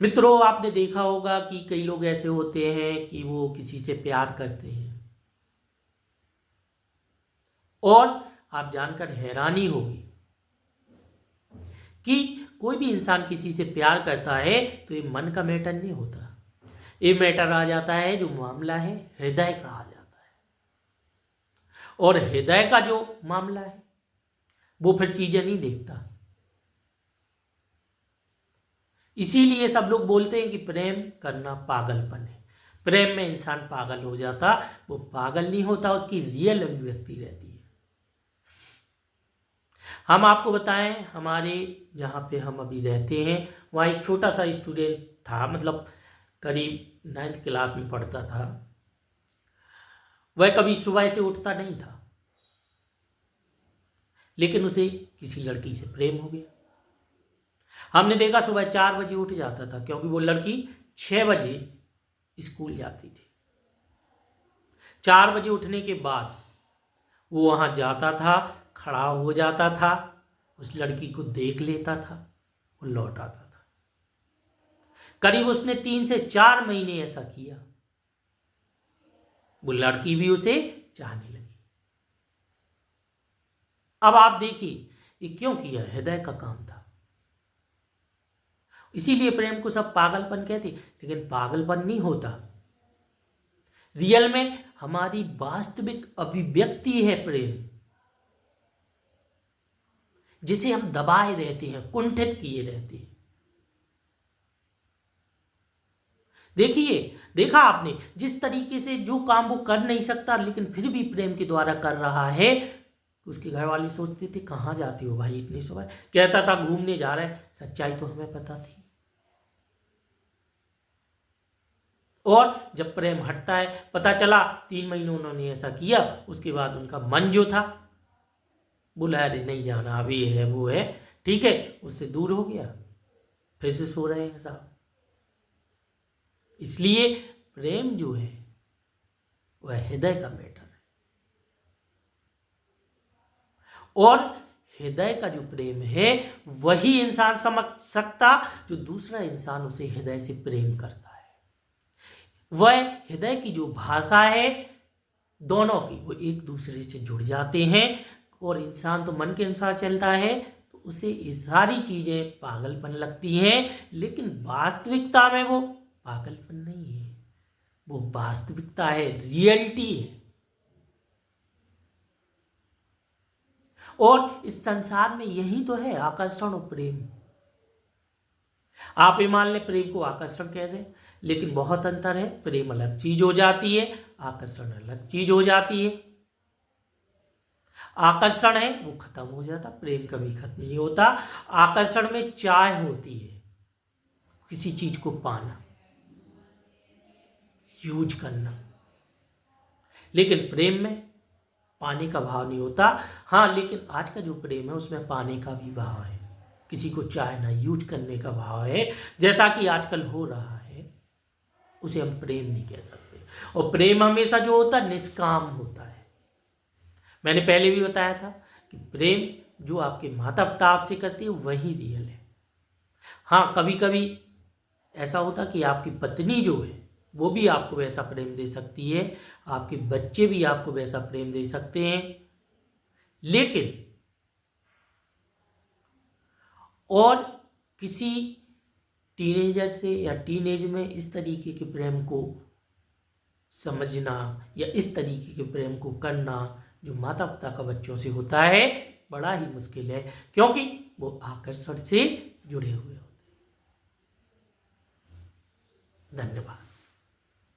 मित्रों, आपने देखा होगा कि कई लोग ऐसे होते हैं कि वो किसी से प्यार करते हैं और आप जानकर हैरानी होगी कि कोई भी इंसान किसी से प्यार करता है तो ये मन का मैटर नहीं होता। ये मैटर आ जाता है, जो मामला है हृदय का आ जाता है। और हृदय का जो मामला है वो फिर चीजें नहीं देखता। इसीलिए सब लोग बोलते हैं कि प्रेम करना पागलपन है। प्रेम में इंसान पागल हो जाता, वो पागल नहीं होता, उसकी रियल अभिव्यक्ति रहती है। हम आपको बताएं, हमारे जहाँ पे हम अभी रहते हैं वहाँ एक छोटा सा स्टूडेंट था, मतलब करीब 9th क्लास में पढ़ता था। वह कभी सुबह से उठता नहीं था, लेकिन उसे किसी लड़की से प्रेम हो गया। हमने देखा सुबह 4 बजे उठ जाता था, क्योंकि वो लड़की 6 बजे स्कूल जाती थी। 4 बजे उठने के बाद वो वहाँ जाता था, खड़ा हो जाता था, उस लड़की को देख लेता था, वो लौट आता था। करीब उसने 3 से 4 महीने ऐसा किया। वो लड़की भी उसे चाहने लगी। अब आप देखिए ये क्यों किया, हृदय का काम था। इसीलिए प्रेम को सब पागलपन कहते, लेकिन पागलपन नहीं होता। रियल में हमारी वास्तविक अभिव्यक्ति है प्रेम, जिसे हम दबाए रहते हैं, कुंठित किए रहते हैं। देखिए, देखा आपने, जिस तरीके से जो काम वो कर नहीं सकता लेकिन फिर भी प्रेम के द्वारा कर रहा है, उसके घर वाले सोचते थे कहाँ जाती हो भाई इतनी सुबह। कहता था घूमने जा रहा है, सच्चाई तो हमें पता थी। और जब प्रेम हटता है, पता चला 3 महीने उन्होंने ऐसा किया, उसके बाद उनका मन जो था बोला अरे नहीं जाना, अभी ये है वो है, ठीक है, उससे दूर हो गया, फिर से सो रहे हैं साहब। इसलिए प्रेम जो है वह हृदय का मैटर है। और हृदय का जो प्रेम है वही इंसान समझ सकता जो दूसरा इंसान उसे हृदय से प्रेम करता है। वह हृदय की जो भाषा है दोनों की, वो एक दूसरे से जुड़ जाते हैं। और इंसान तो मन के अनुसार चलता है, तो उसे ये सारी चीजें पागलपन लगती हैं, लेकिन वास्तविकता में वो पागलपन नहीं है, वो वास्तविकता है, रियलिटी है। और इस संसार में यही तो है आकर्षण और प्रेम। आप ये मान लें प्रेम को आकर्षण कह दें, लेकिन बहुत अंतर है। प्रेम अलग चीज हो जाती है, आकर्षण अलग चीज हो जाती है। आकर्षण है वो खत्म हो जाता, प्रेम कभी खत्म नहीं होता। आकर्षण में चाह होती है, किसी चीज को पाना, यूज करना, लेकिन प्रेम में पाने का भाव नहीं होता। हाँ, लेकिन आज का जो प्रेम है उसमें पाने का भी भाव है, किसी को चाहना, यूज करने का भाव है। जैसा कि आजकल हो रहा है, उसे हम प्रेम नहीं कह सकते। और प्रेम हमेशा जो होता है निष्काम होता है। मैंने पहले भी बताया था कि प्रेम जो आपके माता पिता आपसे करती है वही रियल है। हाँ, कभी कभी ऐसा होता कि आपकी पत्नी जो है वो भी आपको वैसा प्रेम दे सकती है, आपके बच्चे भी आपको वैसा प्रेम दे सकते हैं, लेकिन और किसी टीनेजर से या टीनेज में इस तरीके के प्रेम को समझना या इस तरीके के प्रेम को करना जो माता पिता का बच्चों से होता है, बड़ा ही मुश्किल है, क्योंकि वो आकर्षण से जुड़े हुए होते हैं। धन्यवाद।